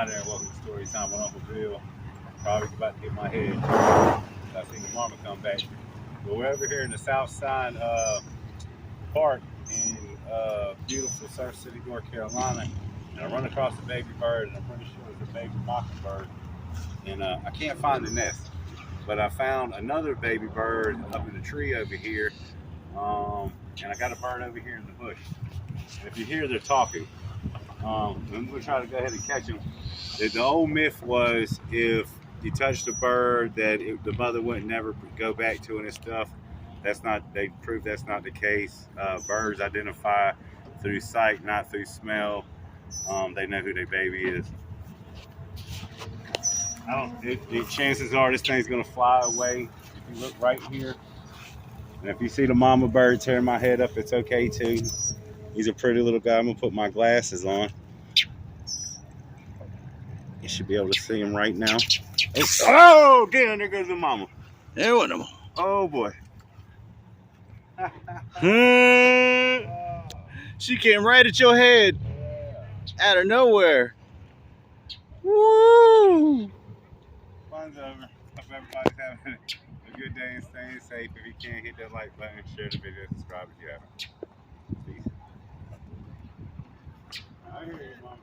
Hi there, welcome to Story Time with Uncle Bill. Probably about to get my head. I seen the mama come back. But we're over here in the South Side Park in beautiful Surf City, North Carolina. And I run across a baby bird, and I'm pretty sure it's a baby mockingbird. And I can't find the nest. But I found another baby bird up in the tree over here. And I got a bird over here in the bush. And if you hear, they're talking. I'm going to try to go ahead and catch them. The old myth was if you touched a bird that the mother wouldn't never go back to it and stuff. That's not, they proved that's not the case. Birds identify through sight, not through smell. They know who their baby is. The chances are this thing's going to fly away. If you look right here, and if you see the mama bird tearing my head up, it's okay too. He's a pretty little guy. I'm going to put my glasses on. You should be able to see him right now. Oh, damn, there goes the mama. There went him. Oh, boy. She came right at your head. Yeah. Out of nowhere. Woo! Fun's over. Hope everybody's having a good day and staying safe. If you can, hit that like button, share the video, subscribe if you haven't. Peace. I hear you, mama.